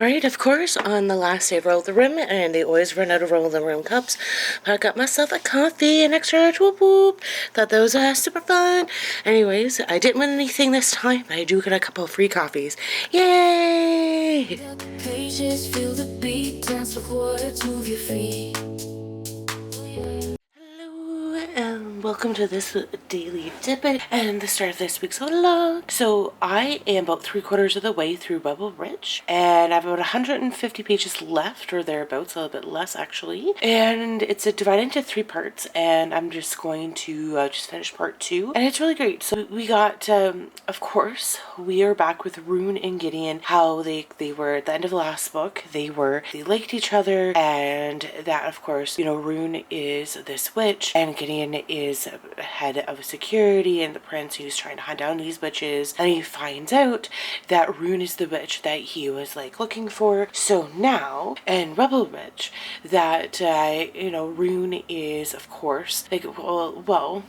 Right, of course, on the last day of Roll the Rim, and they always run out of Roll the Rim cups. But I got myself a coffee, an extra large, whoop whoop. Thought those were super fun. Anyways, I didn't win anything this time, but I do get a couple of free coffees. Yay! Pages, feel the beat, dance with words, move your feet. And welcome to this daily tidbit and the start of this week's vlog. So I am about 3/4 of the way through Bubble Rich, and I have about 150 pages left or thereabouts, a little bit less actually, and it's divided into 3 parts, and I'm just going to just finish part 2, and it's really great. So we got of course we are back with Rune and Gideon, how they were at the end of the last book. They liked each other, and that of course, you know, Rune is this witch and Gideon is head of security and the prince who's trying to hunt down these witches, and he finds out that Rune is the witch that he was like looking for. So now in Rebel Witch that you know, Rune is of course like well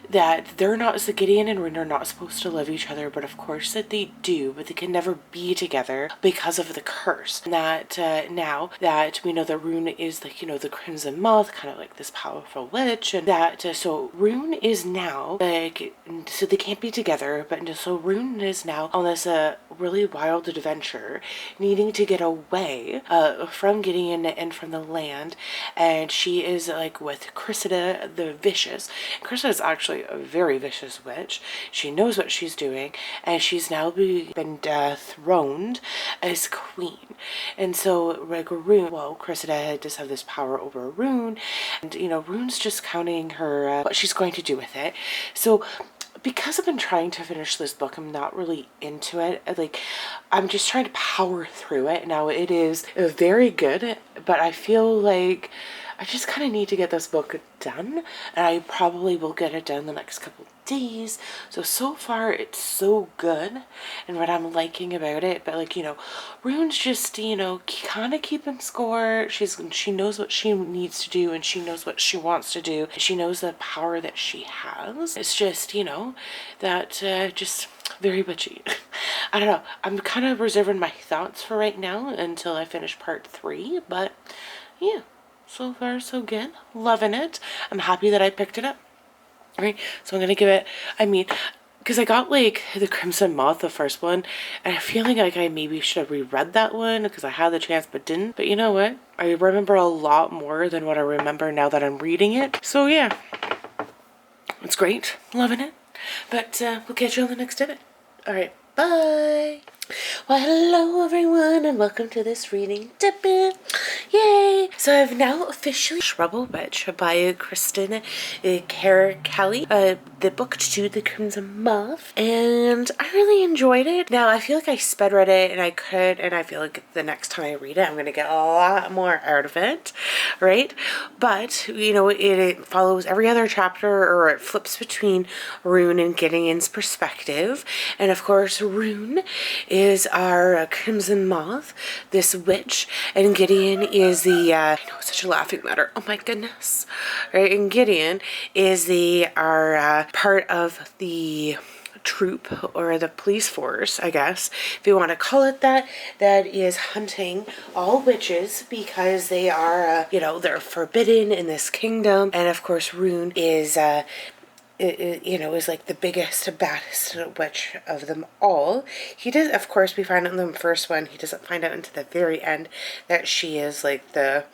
that they're not, so Gideon and Rune are not supposed to love each other, but of course that they do, but they can never be together because of the curse. And that now that we know that Rune is like, you know, the Crimson Moth, kind of like this powerful witch, and that so Rune is now like, so they can't be together, but so Rune is now on this really wild adventure, needing to get away from Gideon and from the land, and she is like with Cressida the Vicious. Cressida is actually a very vicious witch. She knows what she's doing, and she's now been throned as queen. And so like Rune, well, Cressida does have this power over Rune, and you know, Rune's just counting her what she's going to do with it. So because I've been trying to finish this book, I'm not really into it. Like, I'm just trying to power through it. Now, it is very good, but I feel like I just kind of need to get this book done, and I probably will get it done the next couple of days. So far it's so good and what I'm liking about it, but like, you know, Rune's just, you know, kind of keeping score. She knows what she needs to do, and she knows what she wants to do. She knows the power that she has. It's just, you know, that just very witchy. I don't know. I'm kind of reserving my thoughts for right now until I finish part 3, but yeah. So far, so good. Loving it. I'm happy that I picked it up. All right, so I'm going to give it, I mean, because I got like the Crimson Moth, the first one, and I feel like I maybe should have reread that one because I had the chance but didn't. But you know what? I remember a lot more than what I remember now that I'm reading it. So yeah, it's great. Loving it. But we'll catch you on the next edit. All right, bye. Well, hello everyone, and welcome to this reading tidbit. Yay! So I've now officially Rebel Witch by Kristen Ciccarelli, the book 2, The Crimson Moth, and I really enjoyed it. Now I feel like I sped read it, and I feel like the next time I read it, I'm gonna get a lot more out of it, right? But you know, it follows every other chapter, or it flips between Rune and Gideon's perspective, and of course Rune is our Crimson Moth, this witch, and Gideon is the I know it's such a laughing matter, oh my goodness, right? And Gideon is our part of the troop, or the police force, I guess, if you want to call it that, that is hunting all witches because they are you know, they're forbidden in this kingdom. And of course Rune is you know, is like the biggest, baddest witch of them all. He does, of course, we find out in the first one, he doesn't find out until the very end that she is like that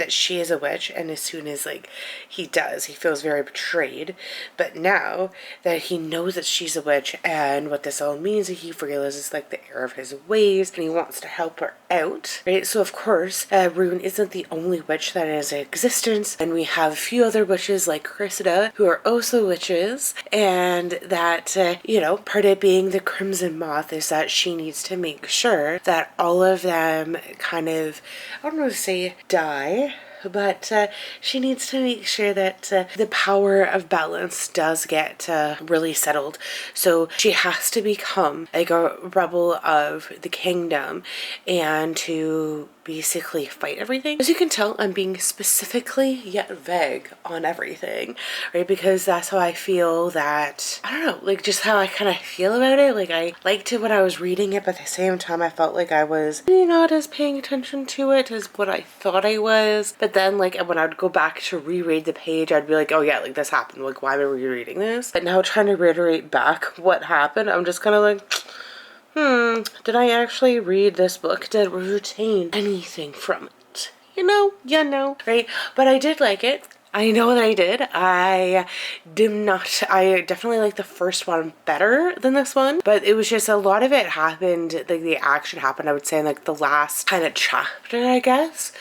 she is a witch, and as soon as like he feels very betrayed. But now that he knows that she's a witch and what this all means, he realizes like the error of his ways, and he wants to help her out, right? So of course Rune isn't the only witch that is in existence, and we have a few other witches like Cressida who are also witches, and that you know, part of being the Crimson Moth is that she needs to make sure that all of them kind of, I don't know to say die, but she needs to make sure that the power of balance does get really settled. So she has to become like a rebel of the kingdom and to basically fight everything. As you can tell, I'm being specifically yet vague on everything, right? Because that's how I feel that, I don't know, like just how I kind of feel about it. Like I liked it when I was reading it, but at the same time I felt like I was really not as paying attention to it as what I thought I was. But then like when I would go back to reread the page, I'd be like, oh yeah, like this happened, like why am I rereading this? But now trying to reiterate back what happened, I'm just kind of like, did I actually read this book? Did I retain anything from it? You know, right? But I did like it. I know that I did. I definitely like the first one better than this one, but it was just a lot of it happened, like the action happened, I would say, in like the last kind of chapter, I guess.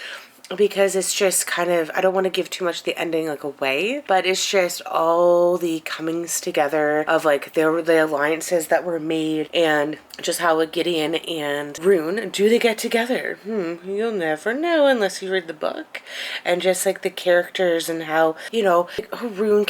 Because it's just kind of, I don't want to give too much of the ending like away, but it's just all the comings together of like the alliances that were made, and just how Gideon and Rune, do they get together? You'll never know unless you read the book. And just like the characters and how, you know, like, Rune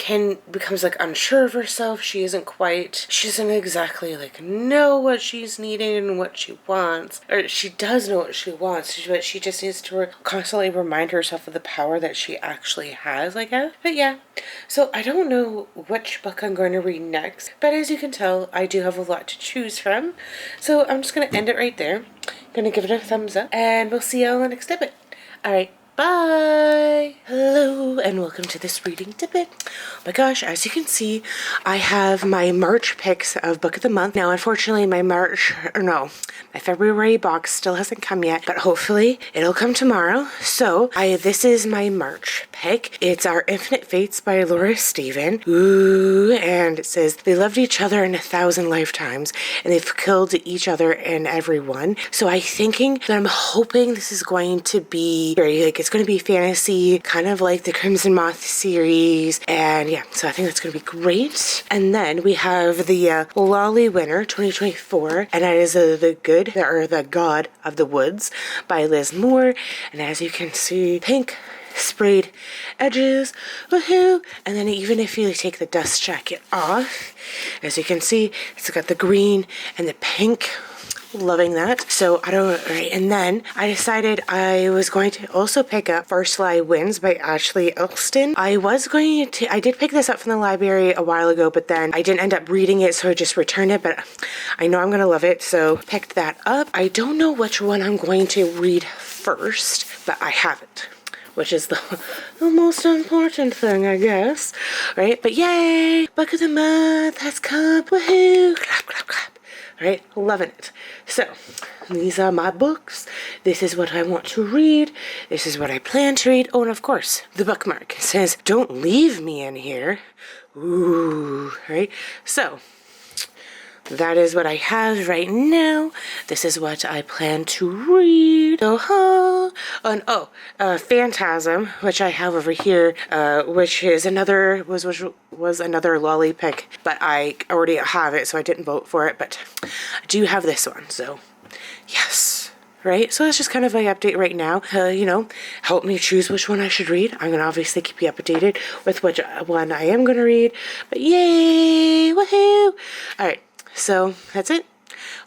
becomes like unsure of herself. She doesn't exactly like know what she's needing and what she wants, or she does know what she wants, but she just needs to constantly remind herself of the power that she actually has, I guess. But yeah, so I don't know which book I'm going to read next, but as you can tell, I do have a lot to choose from. So I'm just going to end it right there. I'm going to give it a thumbs up, and we'll see you all in the next tidbit. Alright, bye! Hello, and welcome to this reading tidbit. Oh my gosh, as you can see, I have my March picks of Book of the Month. Now, unfortunately, my February box still hasn't come yet, but hopefully it'll come tomorrow. So, this is my March pick. It's Our Infinite Fates by Laura Steven. Ooh, and it says, they loved each other in 1,000 lifetimes, and they've killed each other and everyone. So I'm hoping this is going to be very, like, it's going to be fantasy, kind of like the Crimson Moth series, and yeah, so I think that's going to be great. And then we have the Lolly winner 2024, and that is The God of the Woods by Liz Moore. And as you can see, pink sprayed edges, woohoo! And then even if you take the dust jacket off, as you can see, it's got the green and the pink. Loving that. So and then I decided I was going to also pick up First Lie Wins by Ashley Elston. I did pick this up from the library a while ago, but then I didn't end up reading it, so I just returned it, but I know I'm gonna love it, so picked that up. I don't know which one I'm going to read first, but I have it, which is the most important thing, I guess, right? But yay! Book of the Month has come, woohoo! Clap, clap, clap. Right? Loving it. So, these are my books. This is what I want to read. This is what I plan to read. Oh, and of course, the bookmark says, don't leave me in here. Ooh, right? So, that is what I have right now. This is what I plan to read. Phantasm, which I have over here, which is was another lolly pick, but I already have it, so I didn't vote for it, but I do have this one, so yes. Right? So that's just kind of my update right now. Help me choose which one I should read. I'm going to obviously keep you updated with which one I am going to read, but yay! Woohoo! Alright. So that's it.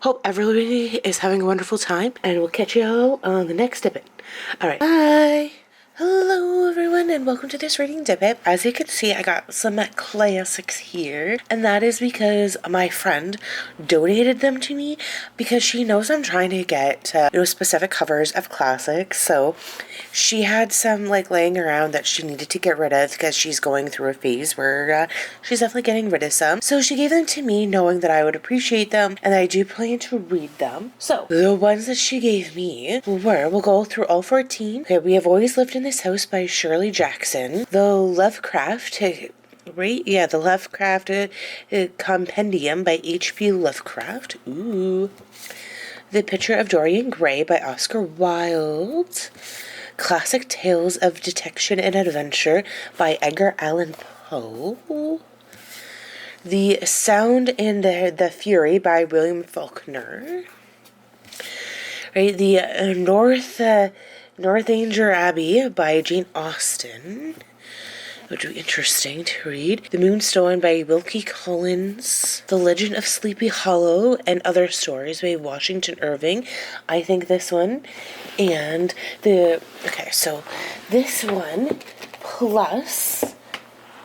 Hope everybody is having a wonderful time, and we'll catch you all on the next tidbit. Alright, bye! Hello everyone, and welcome to this reading tidbit. As you can see, I got some classics here, and that is because my friend donated them to me because she knows I'm trying to get specific covers of classics. So she had some like laying around that she needed to get rid of because she's going through a phase where she's definitely getting rid of some. So she gave them to me knowing that I would appreciate them, and I do plan to read them. So the ones that she gave me we'll go through all 14. Okay, we have Always Lived in This House by Shirley Jackson. The Lovecraft, the Lovecraft Compendium by H.P. Lovecraft. Ooh. The Picture of Dorian Gray by Oscar Wilde. Classic Tales of Detection and Adventure by Edgar Allan Poe. The Sound and the Fury by William Faulkner. Right, the Northanger Abbey by Jane Austen, which would be interesting to read. The Moonstone by Wilkie Collins. The Legend of Sleepy Hollow and Other Stories by Washington Irving. I think this one. And so this one plus,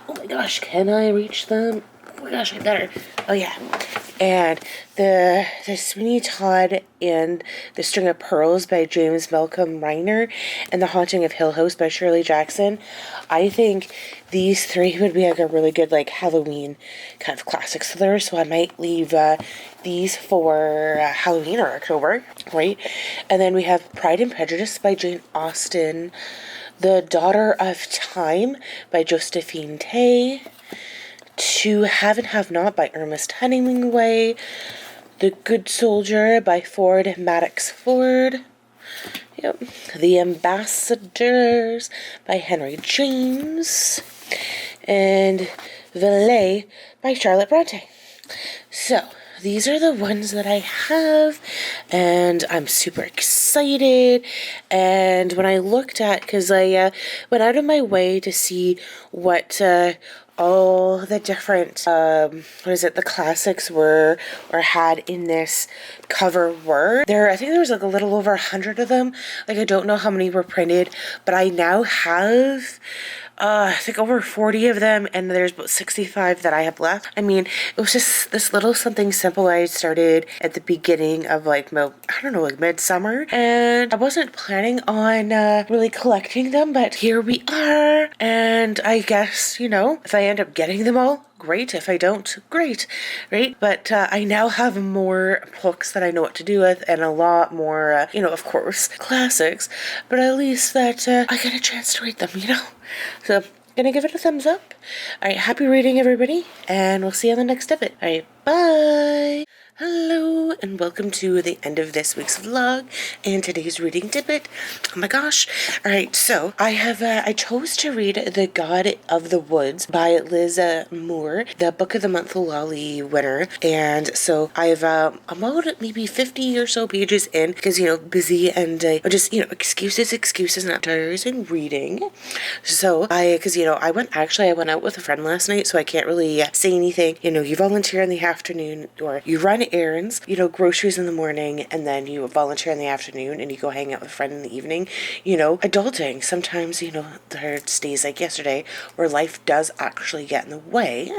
oh my gosh, can I reach them? Oh my gosh, I better. Oh yeah. And the Sweeney Todd and the String of Pearls by James Malcolm Reiner and The Haunting of Hill House by Shirley Jackson. I think these three would be like a really good like Halloween kind of classic thriller. So I might leave these for Halloween or October, right? And then we have Pride and Prejudice by Jane Austen. The Daughter of Time by Josephine. To Have and Have Not by Ernest Hemingway. The Good Soldier by Madox Ford. Yep. The Ambassadors by Henry James. And Villette by Charlotte Bronte. So, these are the ones that I have, and I'm super excited. And when I looked at, because I went out of my way to see what all the different, the classics were or had in this cover were. I think there was like a little over 100 of them. Like, I don't know how many were printed, but I now have I think over 40 of them, and there's about 65 that I have left. I mean, it was just this little something simple I started at the beginning of like midsummer, and I wasn't planning on really collecting them, but here we are. And I guess, if I end up getting them all, great. If I don't, great, right? But I now have more books that I know what to do with, and a lot more, of course, classics, but at least that I get a chance to read them, So, gonna give it a thumbs up. Alright, happy reading, everybody, and we'll see you on the next episode. Alright, bye! Hello, and welcome to the end of this week's vlog and today's reading tidbit. Oh my gosh. Alright, so I chose to read The God of the Woods by Liz Moore, the Book of the Month Lolly winner. And so I'm about maybe 50 or so pages in because, busy and just, excuses, not tiring reading. So I went out with a friend last night, so I can't really say anything. You volunteer in the afternoon, or you run errands, groceries in the morning, and then you volunteer in the afternoon and you go hang out with a friend in the evening. Adulting, sometimes, there's days like yesterday where life does actually get in the way.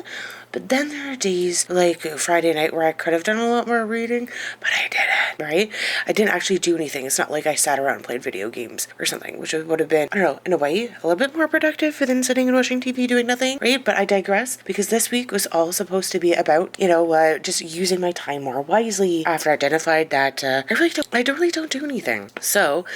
But then there are days like Friday night where I could have done a lot more reading, but I didn't, right? I didn't actually do anything. It's not like I sat around and played video games or something, which would have been, I don't know, in a way, a little bit more productive than sitting and watching TV doing nothing, right? But I digress, because this week was all supposed to be about, just using my time more wisely after I identified that I really don't do anything. So,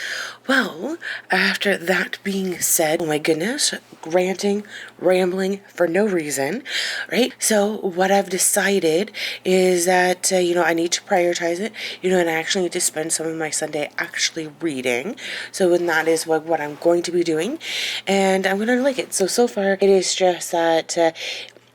well, after that being said, oh my goodness, ranting, rambling for no reason, right? So what I've decided is that, I need to prioritize it, and I actually need to spend some of my Sunday actually reading. So, and that is what I'm going to be doing, and I'm going to like it. So far, it is just that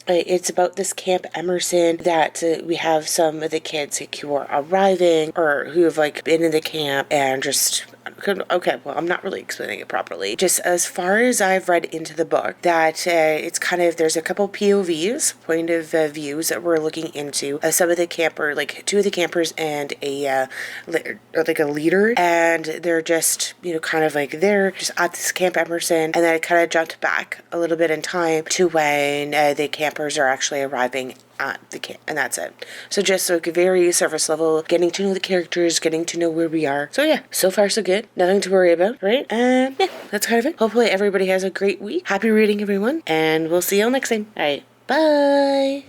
it's about this Camp Emerson that we have some of the kids who are arriving or who have been in the camp and just, okay, well, I'm not really explaining it properly. Just as far as I've read into the book, that it's kind of, there's a couple POVs, point of views, that we're looking into. Some of the two of the campers and a leader, and they're just, they're just at this Camp Emerson, and then I kind of jumped back a little bit in time to when the campers are actually arriving at the camp, and that's it. So just a very surface level, getting to know the characters, getting to know where we are. So yeah, so far so good. Nothing to worry about, right? And yeah, that's kind of it. Hopefully everybody has a great week. Happy reading, everyone, and we'll see you all next time. Alright, bye!